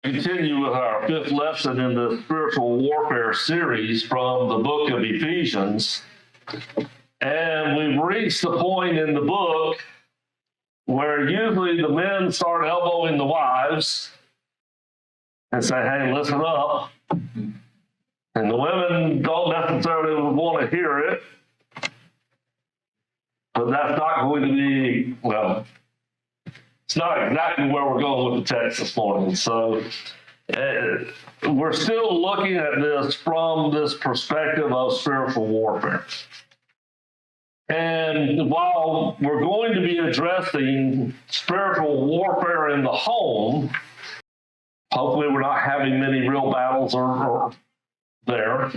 Continue with our fifth lesson in the spiritual warfare series from the book of Ephesians. And we've reached the point in the book where usually the men start elbowing the wives and say, hey, listen up. And the women don't necessarily want to hear it. But that's not going to be, well, it's not exactly where we're going with the text this morning. So we're still looking at this from this perspective of spiritual warfare. And while we're going to be addressing spiritual warfare in the home, hopefully we're not having many real battles or there.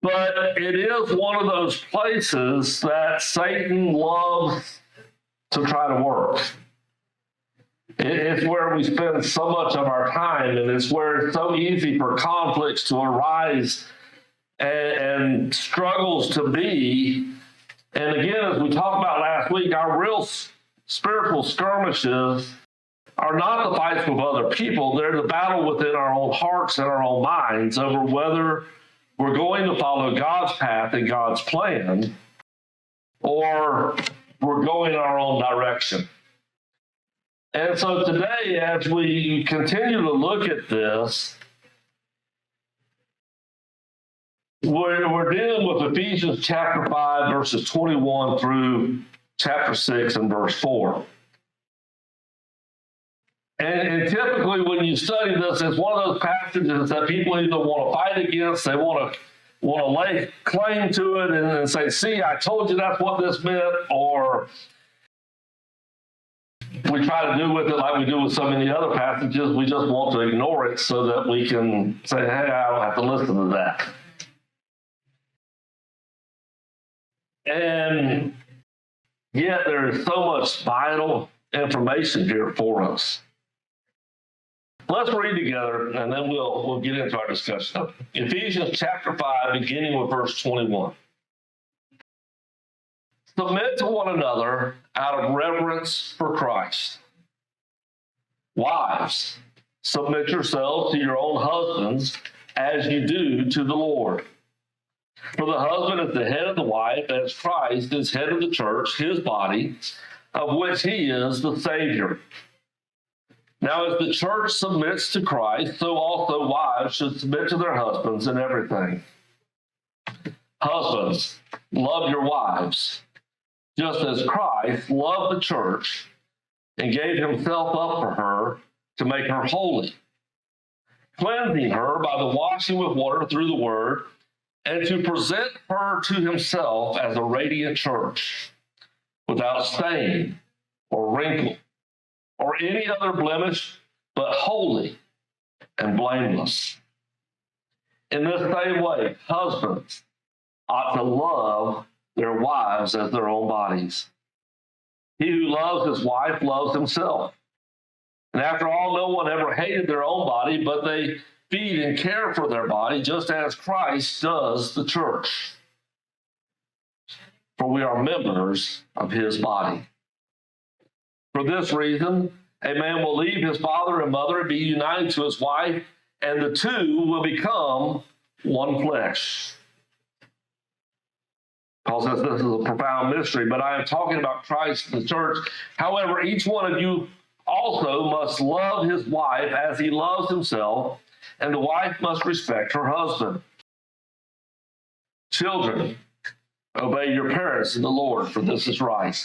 But it is one of those places that Satan loves to try to work. It's where we spend so much of our time, and it's where it's so easy for conflicts to arise and struggles to be. And again, as we talked about last week, our real spiritual skirmishes are not the fights with other people. They're the battle within our own hearts and our own minds over whether we're going to follow God's path and God's plan, or we're going our own direction. And so today, as we continue to look at this, we're dealing with Ephesians Chapter 5, verses 21 through Chapter 6 and verse 4. And typically when you study this, it's one of those passages that people either want to fight against, they want to lay claim to it and say, see, I told you that's what this meant, or we try to do with it like we do with so many other passages. We just want to ignore it so that we can say, hey, I don't have to listen to that. And yet there is so much vital information here for us. Let's read together, and then we'll get into our discussion. Ephesians chapter 5, beginning with verse 21. Submit to one another out of reverence for Christ. Wives, submit yourselves to your own husbands as you do to the Lord. For the husband is the head of the wife, as Christ is head of the church, his body, of which he is the Savior. Now, as the church submits to Christ, so also wives should submit to their husbands in everything. Husbands, love your wives, just as Christ loved the church and gave himself up for her to make her holy, cleansing her by the washing with water through the word, and to present her to himself as a radiant church, without stain or wrinkle or any other blemish, but holy and blameless. In this same way, husbands ought to love their wives as their own bodies. He who loves his wife loves himself. And after all, no one ever hated their own body, but they feed and care for their body, just as Christ does the church. For we are members of his body. For this reason, a man will leave his father and mother and be united to his wife, and the two will become one flesh. Paul says this is a profound mystery, but I am talking about Christ and the church. However, each one of you also must love his wife as he loves himself, and the wife must respect her husband. Children, obey your parents in the Lord, for this is right.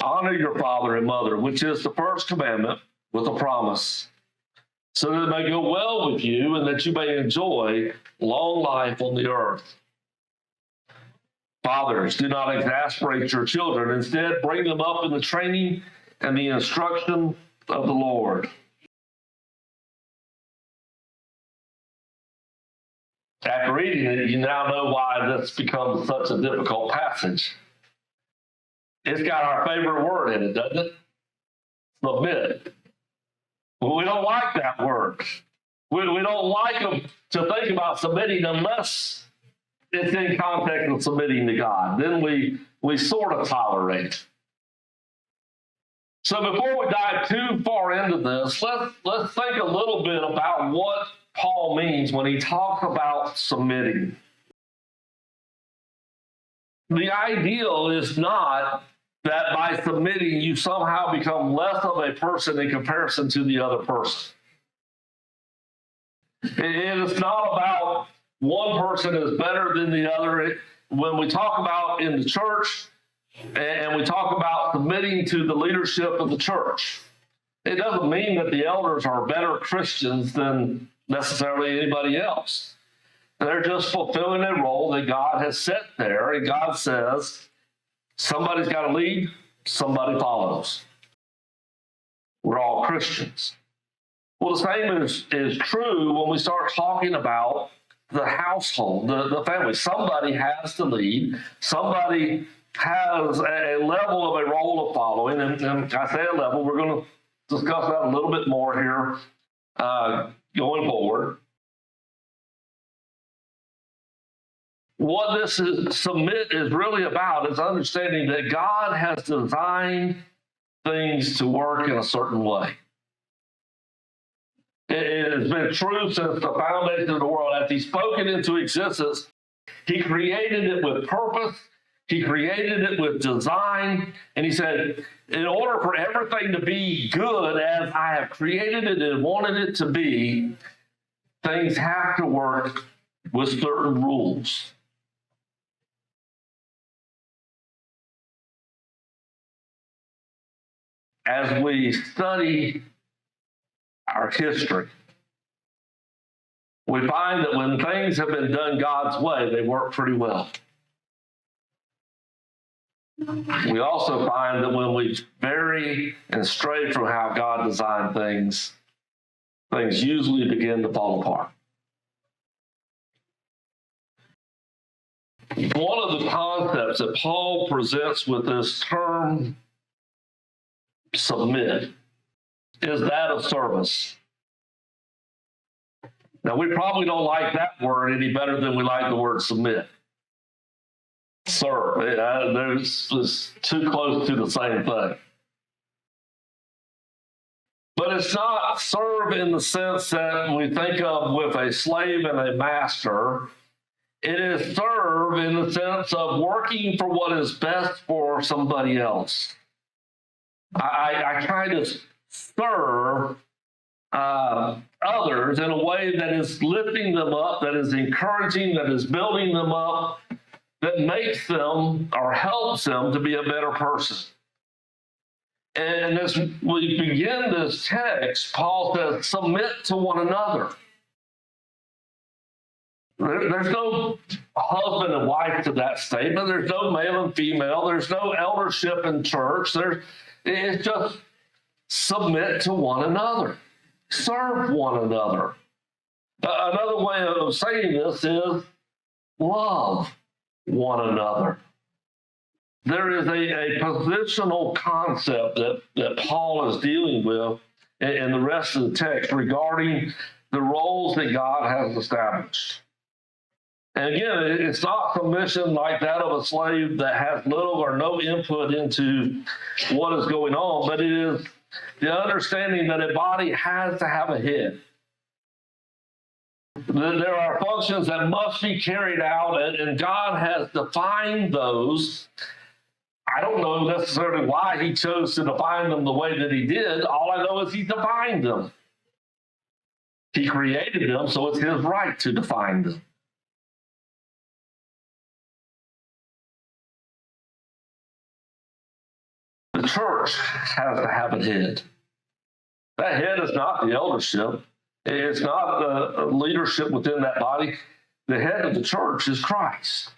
Honor your father and mother, which is the first commandment with a promise, so that it may go well with you and that you may enjoy long life on the earth. Fathers, do not exasperate your children. Instead, bring them up in the training and the instruction of the Lord. After reading it, you now know why this becomes such a difficult passage. It's got our favorite word in it, doesn't it? Submit. Well, we don't like that word. We don't like to think about submitting unless it's in context of submitting to God. Then we sort of tolerate. So before we dive too far into this, let's think a little bit about what Paul means when he talks about submitting. The ideal is not that by submitting you somehow become less of a person in comparison to the other person. It is not about one person is better than the other. When we talk about in the church and we talk about submitting to the leadership of the church, it doesn't mean that the elders are better Christians than necessarily anybody else. They're just fulfilling a role that God has set there, and God says, somebody's got to lead, somebody follows. We're all Christians. Well, the same is true when we start talking about the household, the family. Somebody has to lead. Somebody has a level of a role of following. And I say a level, we're going to discuss that a little bit more here going forward. What this submit is really about is understanding that God has designed things to work in a certain way. It has been true since the foundation of the world. As He spoke it into existence, He created it with purpose. He created it with design. And He said, in order for everything to be good as I have created it and wanted it to be, things have to work with certain rules. As we study our history, we find that when things have been done God's way, they work pretty well. We also find that when we vary and stray from how God designed things, things usually begin to fall apart. One of the concepts that Paul presents with this term submit is that of service. Now, we probably don't like that word any better than we like the word submit. Serve. It's too close to the same thing. But it's not serve in the sense that we think of with a slave and a master. It is serve in the sense of working for what is best for somebody else. I try to serve others in a way that is lifting them up, that is encouraging, that is building them up, that makes them or helps them to be a better person. And as we begin this text, Paul says, submit to one another. There's no husband and wife to that statement. There's no male and female. There's no eldership in church. It's just submit to one another. Serve one another. Another way of saying this is love one another. There is a positional concept that Paul is dealing with in the rest of the text regarding the roles that God has established. And again, it's not submission like that of a slave that has little or no input into what is going on, but it is the understanding that a body has to have a head. There are functions that must be carried out, and God has defined those. I don't know necessarily why He chose to define them the way that He did. All I know is He defined them. He created them, so it's His right to define them. The church has to have a head. That head is not the eldership. It's not the leadership within that body. The head of the church is Christ.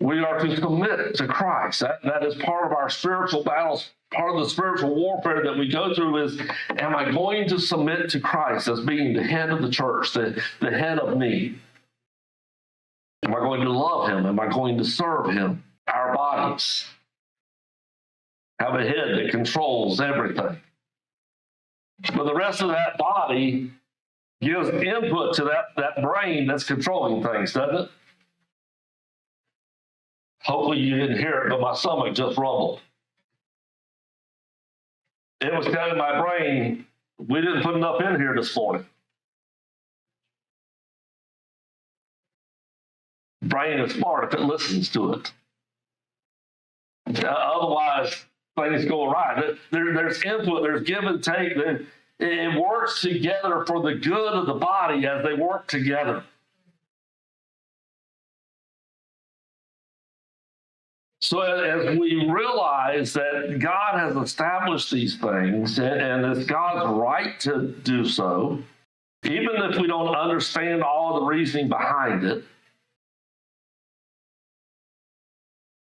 We are to submit to Christ. That is part of our spiritual battles. Part of the spiritual warfare that we go through is, am I going to submit to Christ as being the head of the church, the head of me? Am I going to love Him? Am I going to serve Him? Our bodies have a head that controls everything. But the rest of that body gives input to that brain that's controlling things, doesn't it? Hopefully you didn't hear it, but my stomach just rumbled. It was telling my brain, we didn't put enough in here this morning. Brain is smart if it listens to it. Otherwise, things go awry. There's input, there's give and take. It works together for the good of the body as they work together. So as we realize that God has established these things, and it's God's right to do so, even if we don't understand all the reasoning behind it,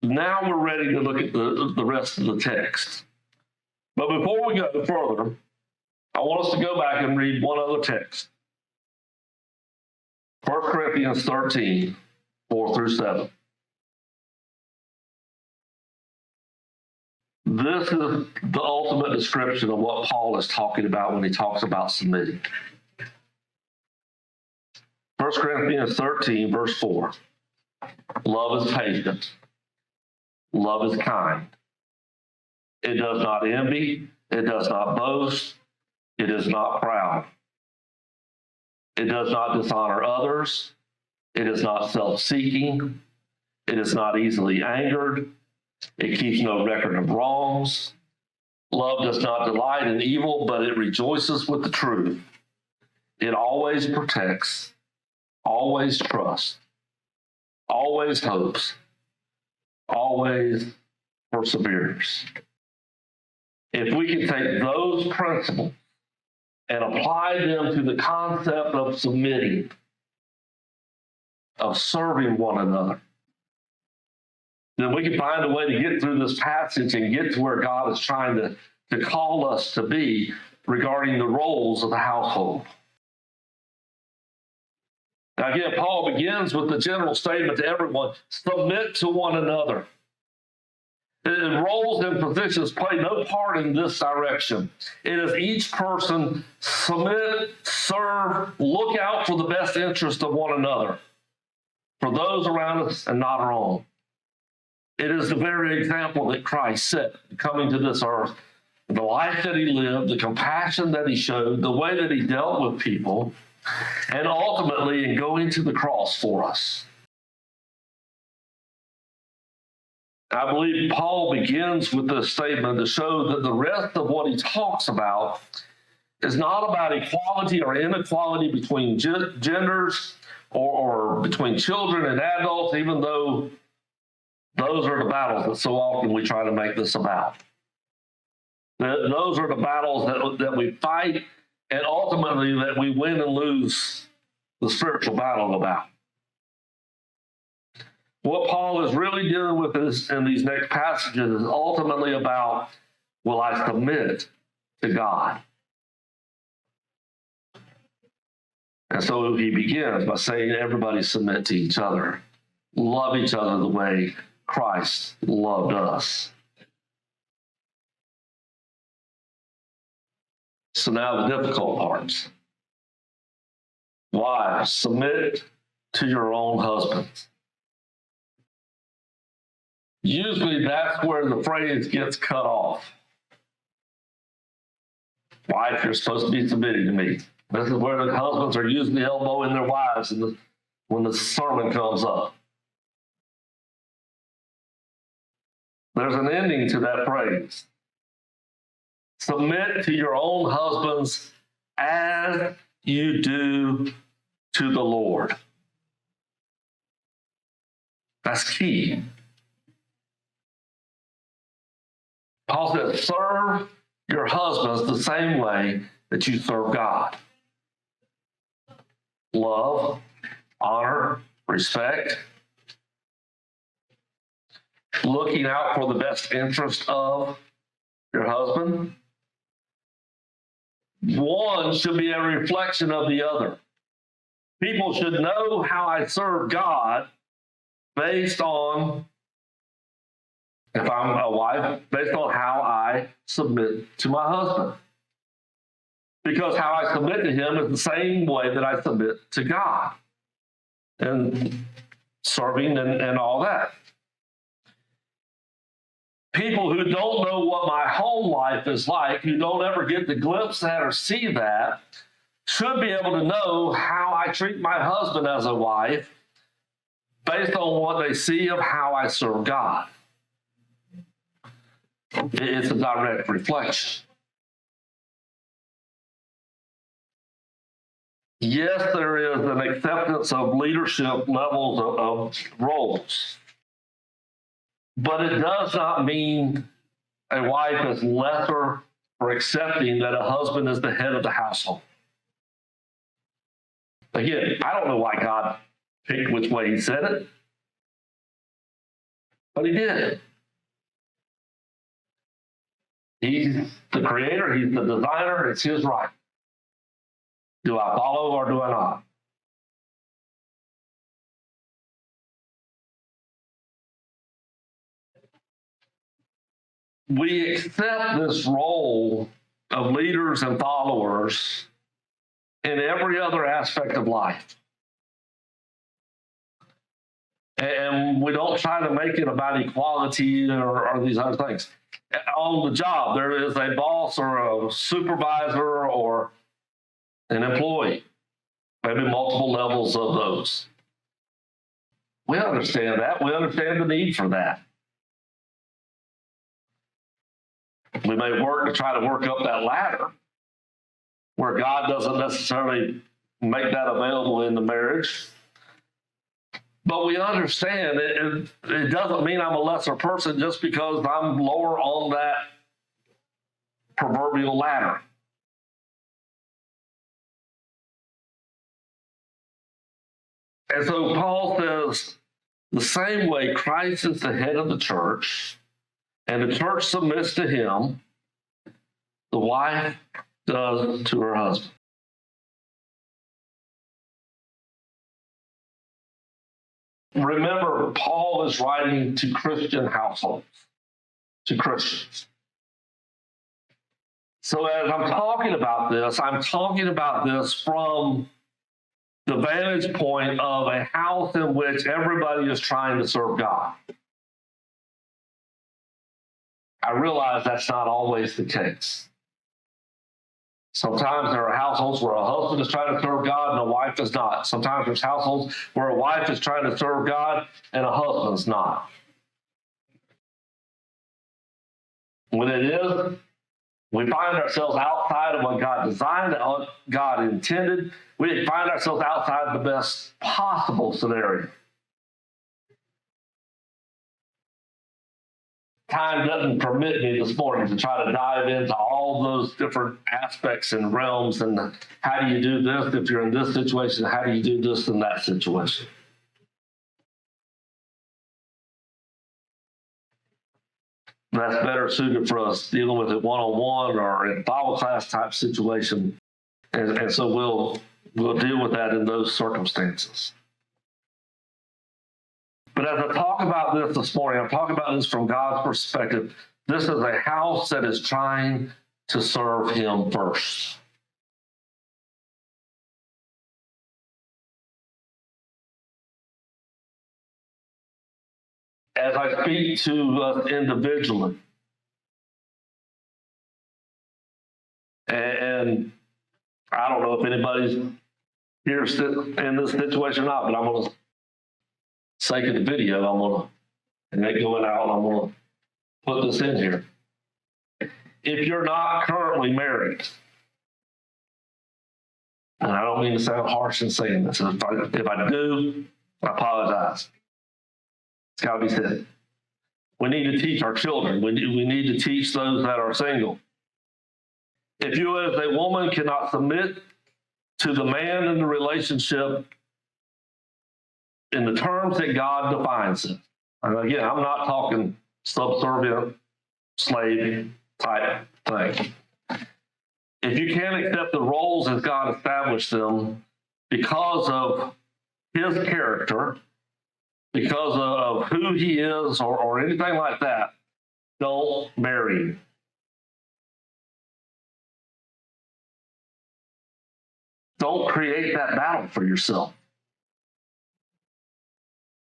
now we're ready to look at the rest of the text. But before we go further, I want us to go back and read one other text. 1 Corinthians 13, 4 through 7. This is the ultimate description of what Paul is talking about when he talks about submitting. 1 Corinthians 13, verse 4. Love is patient. Love is kind. It does not envy. It does not boast. It is not proud. It does not dishonor others. It is not self-seeking. It is not easily angered. It keeps no record of wrongs. Love does not delight in evil, but it rejoices with the truth. It always protects, always trusts, always hopes, always perseveres. If we can take those principles and apply them to the concept of submitting, of serving one another, then we can find a way to get through this passage and get to where God is trying to call us to be regarding the roles of the household. Now again, Paul begins with the general statement to everyone, submit to one another. Roles and positions play no part in this direction. It is each person submit, serve, look out for the best interest of one another, for those around us and not our own. It is the very example that Christ set coming to this earth. The life that he lived, the compassion that he showed, the way that he dealt with people, and ultimately in going to the cross for us. I believe Paul begins with this statement to show that the rest of what he talks about is not about equality or inequality between genders or between children and adults, even though those are the battles that so often we try to make this about. Those are the battles that we fight, and ultimately that we win and lose the spiritual battle about. What Paul is really dealing with in these next passages is ultimately about, will I submit to God? And so he begins by saying, everybody submit to each other. Love each other the way Christ loved us. So now the difficult parts. Wives, submit to your own husbands. Usually that's where the phrase gets cut off. Wife, you're supposed to be submitting to me. This is where the husbands are usually elbowing their wives when the sermon comes up. There's an ending to that phrase. Submit to your own husbands as you do to the Lord. That's key. Paul said, serve your husbands the same way that you serve God. Love, honor, respect, looking out for the best interest of your husband. One should be a reflection of the other. People should know how I serve God based on, if I'm a wife, based on how I submit to my husband. Because how I submit to him is the same way that I submit to God. And serving and all that. People who don't know what my home home life is like, who don't ever get to glimpse that or see that, should be able to know how I treat my husband as a wife based on what they see of how I serve God. It's a direct reflection. Yes, there is an acceptance of leadership levels of roles, but it does not mean a wife is lesser for accepting that a husband is the head of the household. Again, I don't know why God picked which way he said it, but he did. He's the creator, he's the designer, it's his right. Do I follow or do I not? We accept this role of leaders and followers in every other aspect of life. And we don't try to make it about equality or these other things. On the job, there is a boss or a supervisor or an employee, maybe multiple levels of those. We understand that. We understand the need for that. We may work to try to work up that ladder where God doesn't necessarily make that available in the marriage. But we understand it doesn't mean I'm a lesser person just because I'm lower on that proverbial ladder. And so Paul says, the same way Christ is the head of the church, and the church submits to him, the wife does to her husband. Remember, Paul is writing to Christian households, to Christians. So as I'm talking about this from the vantage point of a house in which everybody is trying to serve God. I realize that's not always the case. Sometimes there are households where a husband is trying to serve God and a wife is not. Sometimes there's households where a wife is trying to serve God and a husband's not. When it is, we find ourselves outside of what God designed, what God intended. We find ourselves outside the best possible scenario. Time doesn't permit me this morning to try to dive into all those different aspects and realms and how do you do this if you're in this situation, how do you do this in that situation. That's better suited for us dealing with it one-on-one or in Bible class type situation. And so we'll deal with that in those circumstances. But as I talk about this morning, I'm talking about this from God's perspective. This is a house that is trying to serve him first. As I speak to us individually, and I don't know if anybody's here in this situation or not, but I'm going to sake of the video, I'm going to, and it going out, I'm going to put this in here. If you're not currently married, and I don't mean to sound harsh in saying this, if I do, I apologize. It's got to be said. We need to teach our children. We need to teach those that are single. If you as a woman cannot submit to the man in the relationship in the terms that God defines it, and again, I'm not talking subservient, slave type thing. If you can't accept the roles as God established them because of his character, because of who he is or anything like that, don't marry. Don't create that battle for yourself.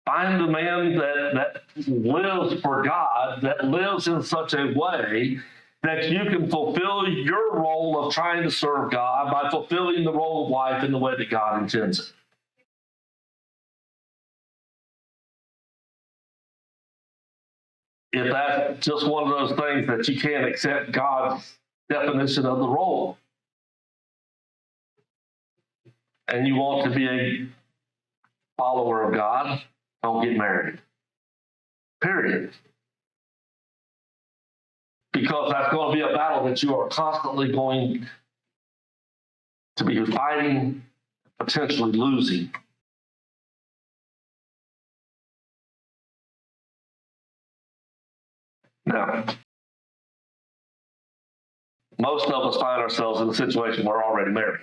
Find the man that lives for God, that lives in such a way that you can fulfill your role of trying to serve God by fulfilling the role of wife in the way that God intends it. If that's just one of those things that you can't accept God's definition of the role, and you want to be a follower of God, don't get married. Period. Because that's going to be a battle that you are constantly going to be fighting, potentially losing. Now, most of us find ourselves in a situation where we're already married.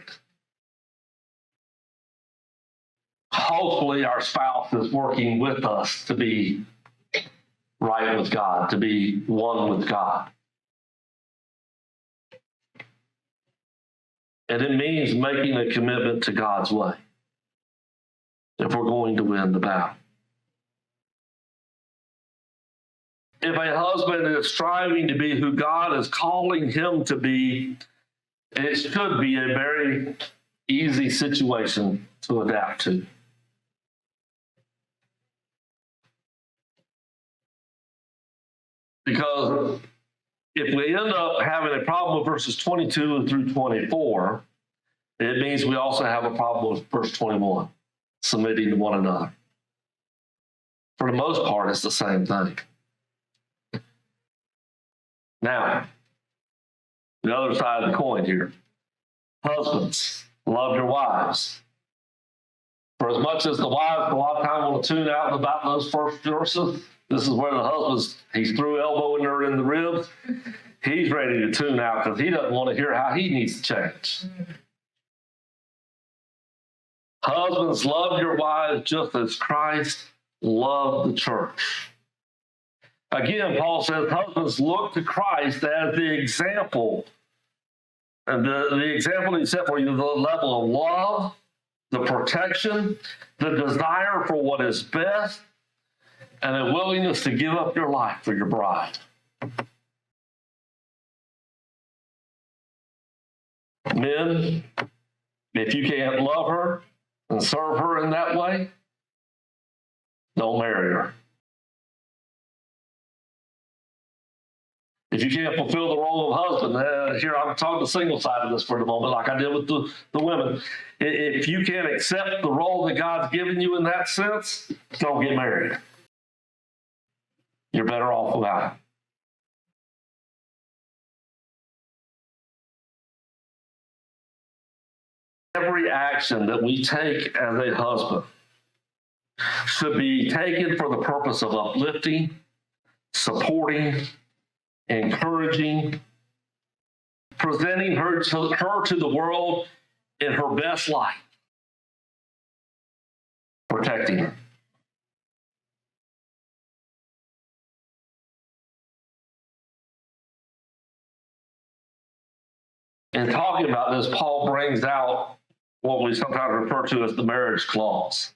Hopefully, our spouse is working with us to be right with God, to be one with God. And it means making a commitment to God's way if we're going to win the battle. If a husband is striving to be who God is calling him to be, it should be a very easy situation to adapt to. Because if we end up having a problem with verses 22 through 24, it means we also have a problem with verse 21, submitting to one another. For the most part, it's the same thing. Now, the other side of the coin here. Husbands, love your wives. For as much as the wives a lot of time want to tune out about those first verses, this is where the husband's, he's through elbowing her in the ribs. He's ready to tune out because he doesn't want to hear how he needs to change. Husbands, love your wives just as Christ loved the church. Again, Paul says, husbands, look to Christ as the example. And the example he set for you, the level of love, the protection, the desire for what is best, and a willingness to give up your life for your bride. Men, if you can't love her and serve her in that way, don't marry her. If you can't fulfill the role of husband, here I'm talking the single side of this for the moment, like I did with the women. If you can't accept the role that God's given you in that sense, don't get married. You're better off without it. Every action that we take as a husband should be taken for the purpose of uplifting, supporting, encouraging, presenting her to the world in her best light, protecting her. In talking about this, Paul brings out what we sometimes refer to as the marriage clause.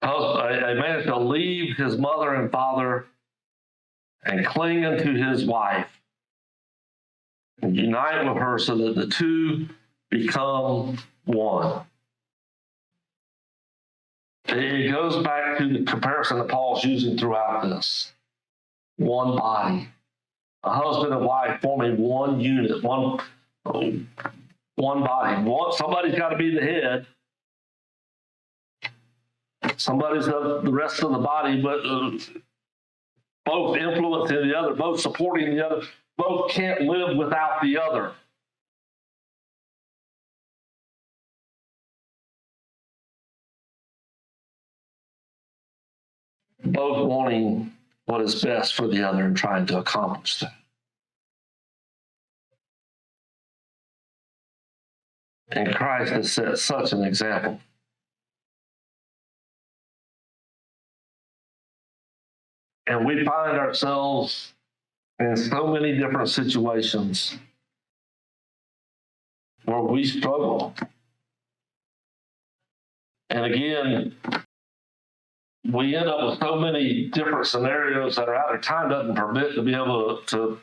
A man shall leave his mother and father and cling unto his wife and unite with her so that the two become one. It goes back to the comparison that Paul's using throughout this. One body. A husband and wife forming one unit, one body. Somebody's got to be the head. Somebody's the rest of the body, but both influencing the other, both supporting the other, both can't live without the other. Both wanting what is best for the other and trying to accomplish that. And Christ has set such an example. And we find ourselves in so many different situations where we struggle. And again, we end up with so many different scenarios that our time doesn't permit to be able to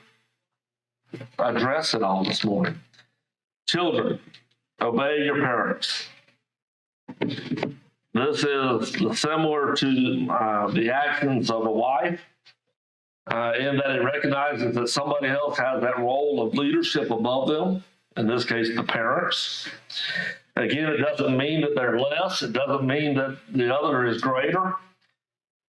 address it all this morning. Children, obey your parents. This is similar to the actions of a wife in that it recognizes that somebody else has that role of leadership above them, in this case, the parents. Again, it doesn't mean that they're less. It doesn't mean that the other is greater.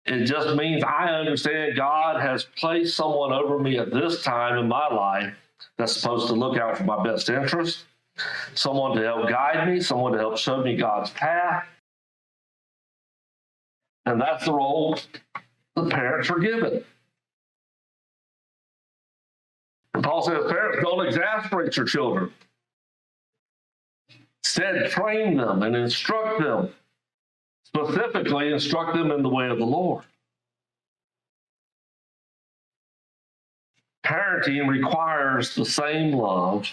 It just means I understand God has placed someone over me at this time in my life that's supposed to look out for my best interest, someone to help guide me, someone to help show me God's path. And that's the role the parents are given. And Paul says, parents, don't exasperate your children. Instead, train them and instruct them. Specifically, instruct them in the way of the Lord. Parenting requires the same love,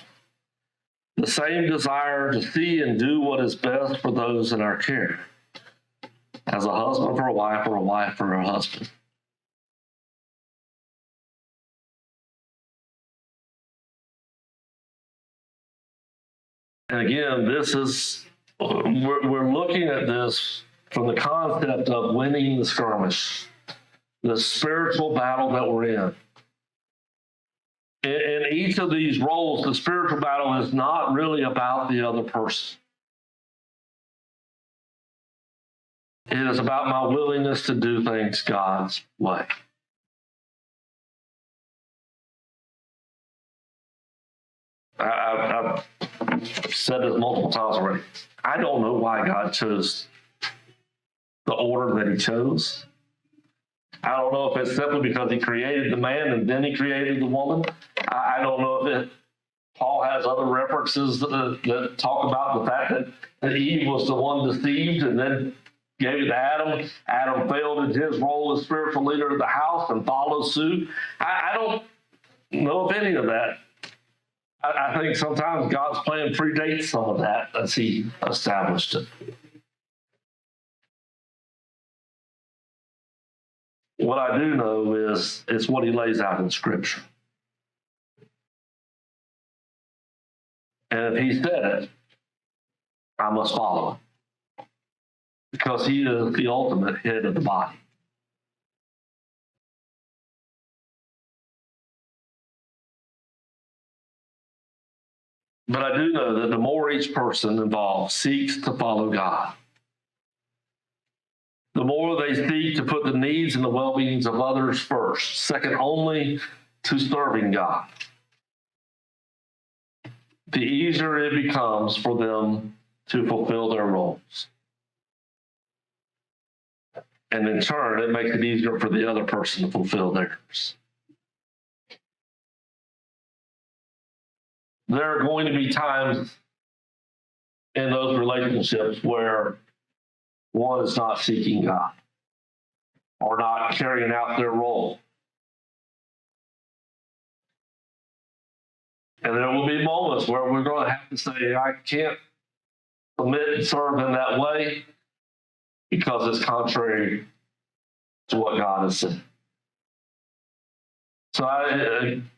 the same desire to see and do what is best for those in our care, as a husband for a wife or a wife for her husband. And again, we're looking at this from the concept of winning the skirmish, the spiritual battle that we're in. In each of these roles, the spiritual battle is not really about the other person. It is about my willingness to do things God's way. I've said this multiple times already. I don't know why God chose the order that he chose. I don't know if it's simply because he created the man and then he created the woman. I don't know if Paul has other references that talk about the fact that Eve was the one deceived and then gave it to Adam. Adam failed in his role as spiritual leader of the house and followed suit. I don't know of any of that. I think sometimes God's plan predates some of that as he established it. What I do know is it's what he lays out in Scripture. And if he said it, I must follow it. Because he is the ultimate head of the body. But I do know that the more each person involved seeks to follow God, the more they seek to put the needs and the well-beings of others first, second only to serving God, the easier it becomes for them to fulfill their roles. And in turn, it makes it easier for the other person to fulfill theirs. There are going to be times in those relationships where one is not seeking God or not carrying out their role. And there will be moments where we're going to have to say, I can't submit and serve in that way because it's contrary to what God has said. So I'm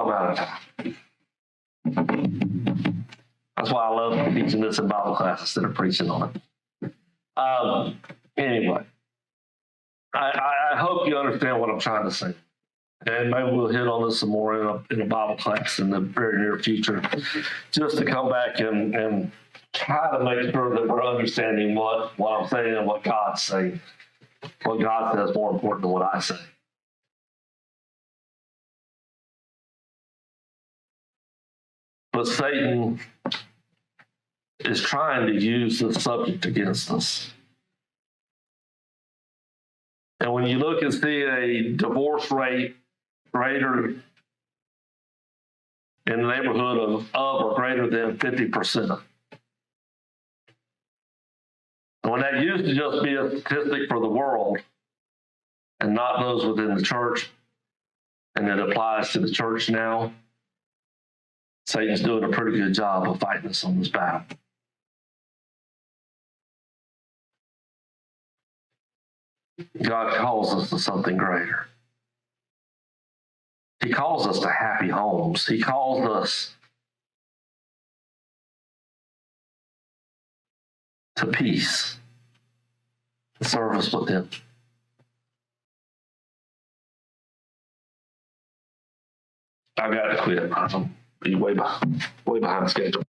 out of time. That's why I love teaching this in Bible class instead of preaching on it. Anyway, I hope you understand what I'm trying to say. And maybe we'll hit on this some more in a Bible class in the very near future, just to come back and try to make sure that we're understanding what I'm saying and what God's saying. What God says is more important than what I say. But Satan is trying to use this subject against us. And when you look and see a divorce rate greater in the neighborhood of or greater than 50%. And when that used to just be a statistic for the world and not those within the church, and it applies to the church now, Satan's doing a pretty good job of fighting us on this battle. God calls us to something greater. He calls us to happy homes. He calls us to peace, service with Him. I've got to quit. I'm way behind schedule.